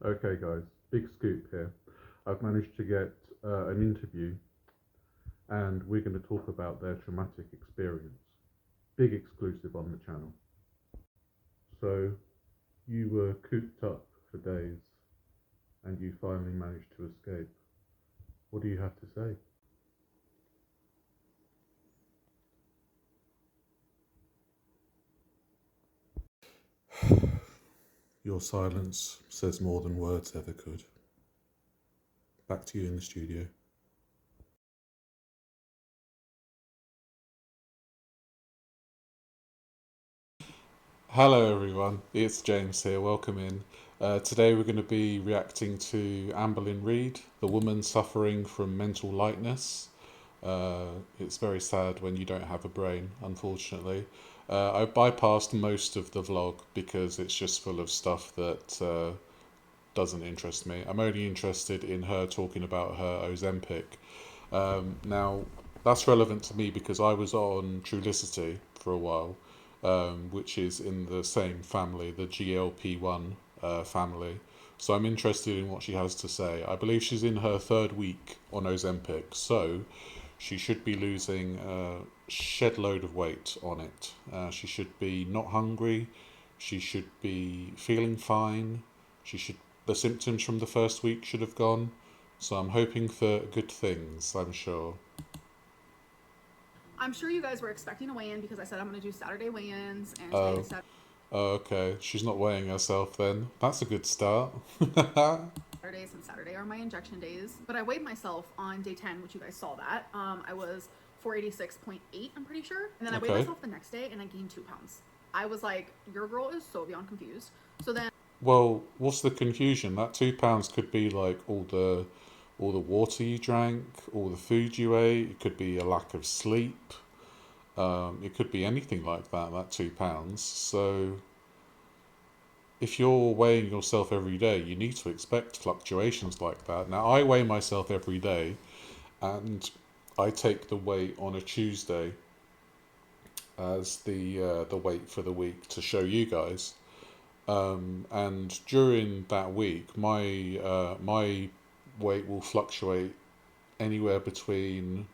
Okay, guys, big scoop here. I've managed to get an interview, and we're going to talk about their traumatic experience. Big exclusive on the channel. So, you were cooped up for days, and you finally managed to escape. What do you have to say? Your silence says more than words ever could. Back to you in the studio. Hello, everyone. It's James here. Welcome in. Today, we're going to be reacting to Amberlynn Reid, the woman suffering from mental lightness. It's very sad when you don't have a brain, unfortunately. I bypassed most of the vlog because it's just full of stuff that doesn't interest me. I'm only interested in her talking about her Ozempic. Now, that's relevant to me because I was on Trulicity for a while, which is in the same family, the GLP-1 family. So I'm interested in what she has to say. I believe she's in her third week on Ozempic, so she should be losing a shed load of weight on it. She should be not hungry. She should be feeling fine. She should. The symptoms from the first week should have gone. So I'm hoping for good things, I'm sure. I'm sure you guys were expecting a weigh-in because I said I'm going to do Saturday weigh-ins, and today Oh, is oh, okay. She's not weighing herself then. That's a good start. Saturdays, and Saturday are my injection days. But I weighed myself on day 10, which you guys saw that. I was 486.8, I'm pretty sure. And then I weighed Okay. myself the next day, and I gained 2 pounds. I was like, your girl is so beyond confused. So then Well, what's the confusion? That £2 could be like all the water you drank, all the food you ate. It could be a lack of sleep. It could be anything like that. That £2. So if you're weighing yourself every day, you need to expect fluctuations like that. Now, I weigh myself every day, and I take the weight on a Tuesday as the weight for the week to show you guys. And during that week, my weight will fluctuate anywhere between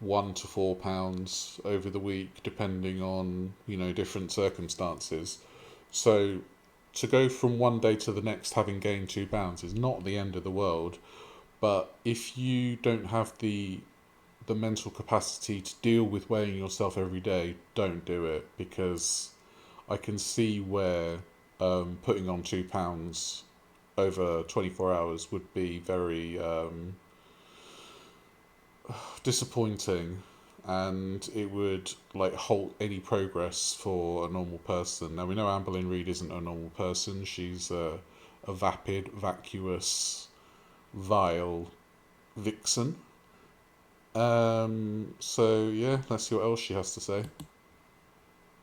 1 to 4 pounds over the week, depending on different circumstances. So to go from one day to the next having gained £2 is not the end of the world. But if you don't have the mental capacity to deal with weighing yourself every day, don't do it, because I can see where putting on £2 over 24 hours would be very disappointing, and it would like halt any progress for a normal person. Now we know Amberlynn Reid isn't a normal person. She's a vapid, vacuous, vile vixen. So yeah, let's see what else she has to say.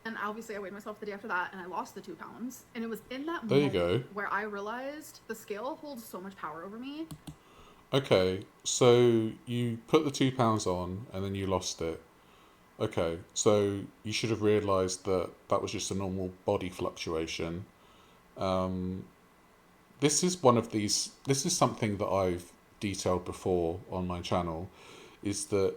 and obviously I weighed myself the day after that, and I lost the 2 pounds. And it was in that There you moment go. where I realized the scale holds so much power over me. Okay, so you put the £2 on and then you lost it. Okay, so you should have realised that that was just a normal body fluctuation. Um, this is one of these. This is something that I've detailed before on my channel. Is that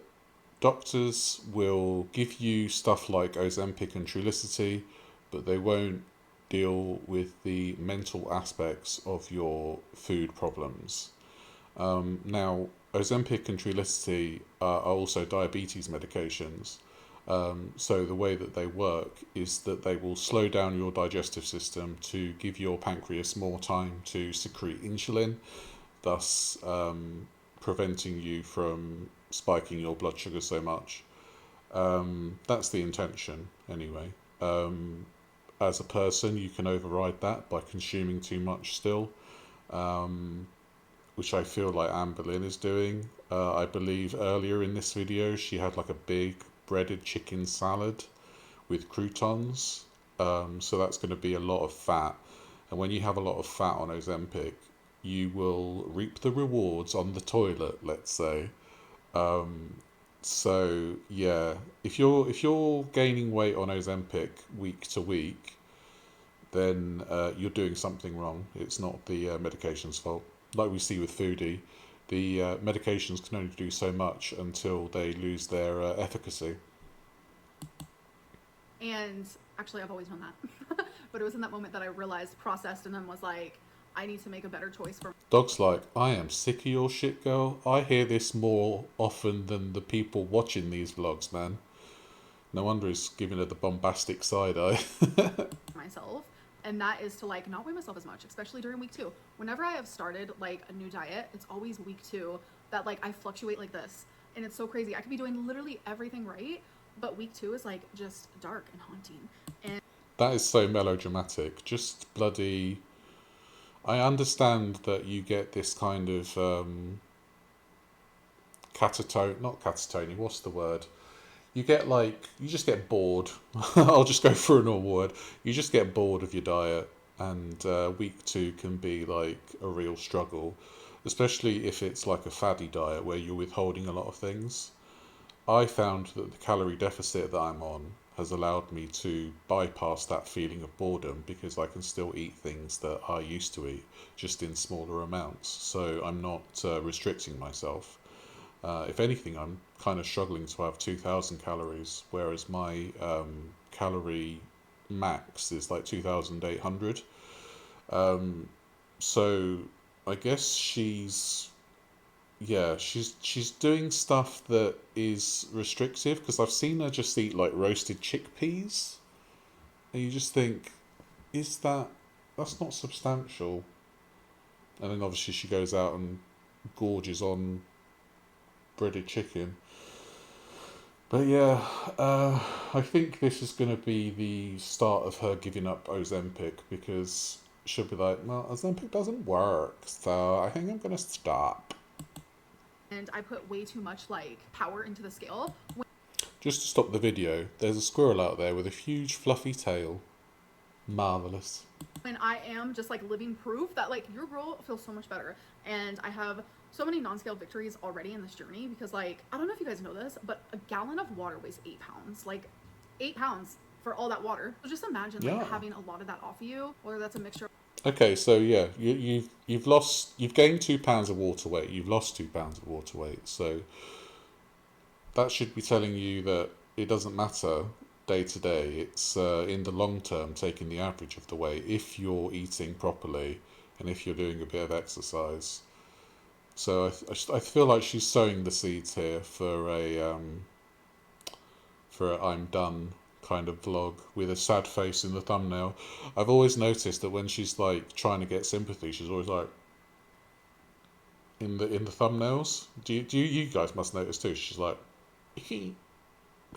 doctors will give you stuff like Ozempic and Trulicity, but they won't deal with the mental aspects of your food problems. Now, Ozempic and Trulicity are also diabetes medications. So the way that they work is that they will slow down your digestive system to give your pancreas more time to secrete insulin, thus preventing you from spiking your blood sugar so much. That's the intention, anyway. As a person, you can override that by consuming too much still, which I feel like Amberlynn is doing. I believe earlier in this video she had like a big breaded chicken salad with croutons. So that's going to be a lot of fat. And when you have a lot of fat on Ozempic, you will reap the rewards on the toilet, let's say. So yeah, if you're gaining weight on Ozempic week to week, then you're doing something wrong. It's not the medication's fault. Like we see with foodie, the medications can only do so much until they lose their efficacy. And actually, I've always known that. But it was in that moment that I realized, processed, and then was like, I need to make a better choice for. Dog's like, I am sick of your shit, girl. I hear this more often than the people watching these vlogs, man. No wonder he's giving her the bombastic side eye. Myself. And that is to like not weigh myself as much, especially during week 2. Whenever I have started like a new diet, it's always week 2 that like I fluctuate like this. And it's so crazy. I could be doing literally everything right, but week 2 is like just dark and haunting. And That is so melodramatic. Just bloody. I understand that you get this kind of not catatony, what's the word? You get like, you just get bored. I'll just go for a normal word. You just get bored of your diet, and week 2 can be like a real struggle, especially if it's like a faddy diet where you're withholding a lot of things. I found that the calorie deficit that I'm on has allowed me to bypass that feeling of boredom because I can still eat things that I used to eat, just in smaller amounts. So I'm not restricting myself. If anything, I'm kind of struggling to have 2,000 calories, whereas my calorie max is like 2,800. So I guess she's doing stuff that is restrictive, because I've seen her just eat like roasted chickpeas, and you just think, that's not substantial. And then obviously she goes out and gorges on breaded chicken. But yeah, I think this is going to be the start of her giving up Ozempic, because she'll be like, well, Ozempic doesn't work, so I think I'm going to stop. and I put way too much like power into the scale. Just to stop the video, there's a squirrel out there with a huge fluffy tail. Marvellous. When I am just like living proof that like your girl feels so much better. And I have so many non-scale victories already in this journey, because like, I don't know if you guys know this, but a gallon of water weighs 8 pounds. Like 8 pounds for all that water. So just imagine like having a lot of that off of you, whether that's a mixture. Okay, so yeah, you've gained 2 pounds of water weight. You've lost 2 pounds of water weight. So that should be telling you that it doesn't matter day to day. It's in the long term taking the average of the weight if you're eating properly and if you're doing a bit of exercise. So I feel like she's sowing the seeds here for a I'm done kind of vlog with a sad face in the thumbnail. I've always noticed that when she's like trying to get sympathy, she's always like in the thumbnails. You guys must notice too? She's like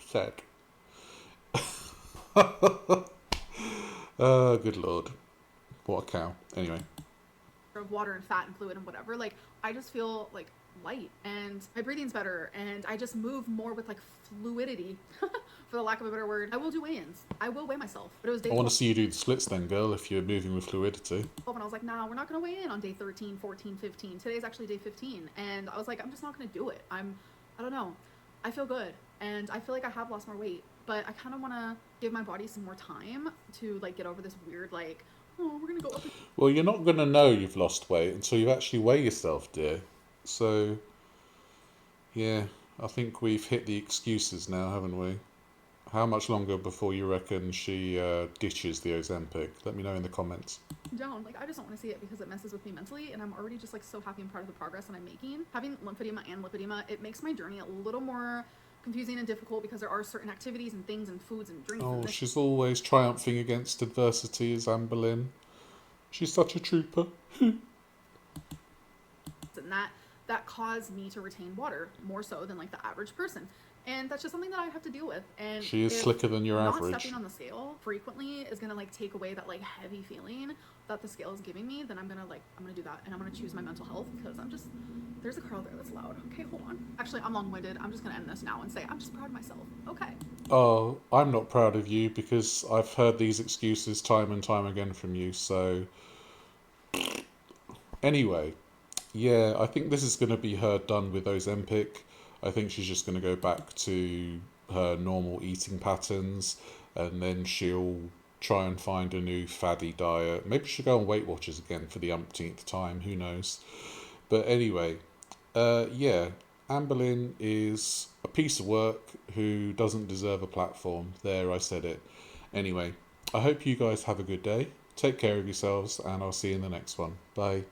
sad. Good lord, what a cow. Anyway, of water and fat and fluid and whatever, like I just feel like light and my breathing's better and I just move more with like fluidity for the lack of a better word. I will do weigh-ins. I will weigh myself. But it was day I want to see you do the splits then, girl, if you're moving with fluidity. and I was like, nah, we're not going to weigh in on day 13, 14, 15. Today's actually day 15. And I was like, I'm just not going to do it. I don't know. I feel good. And I feel like I have lost more weight. But I kind of want to give my body some more time to like get over this weird like, oh, we're going to go up. Well, you're not going to know you've lost weight until you actually weigh yourself, dear. So, yeah, I think we've hit the excuses now, haven't we? How much longer before you reckon she ditches the Ozempic? Let me know in the comments. Down. Like, I just don't want to see it because it messes with me mentally, and I'm already just like so happy and proud of the progress that I'm making. Having lymphedema and lipedema, it makes my journey a little more confusing and difficult because there are certain activities and things and foods and drinks. Oh, she's always triumphing against adversity, is Amberlynn. She's such a trooper. And that caused me to retain water more so than like the average person. And that's just something that I have to deal with. And she is slicker than your average. Not stepping on the scale frequently is gonna like take away that like heavy feeling that the scale is giving me. Then I'm gonna do that, and I'm gonna choose my mental health because there's a car there that's loud. Okay, hold on. Actually, I'm long-winded. I'm just gonna end this now and say I'm just proud of myself. Okay. Oh, I'm not proud of you because I've heard these excuses time and time again from you. So anyway, yeah, I think this is going to be her done with Ozempic. I think she's just going to go back to her normal eating patterns, and then she'll try and find a new faddy diet. Maybe I should go on Weight Watchers again for the umpteenth time. Who knows? But anyway, yeah, Amberlynn is a piece of work who doesn't deserve a platform. There, I said it. Anyway, I hope you guys have a good day. Take care of yourselves, and I'll see you in the next one. Bye.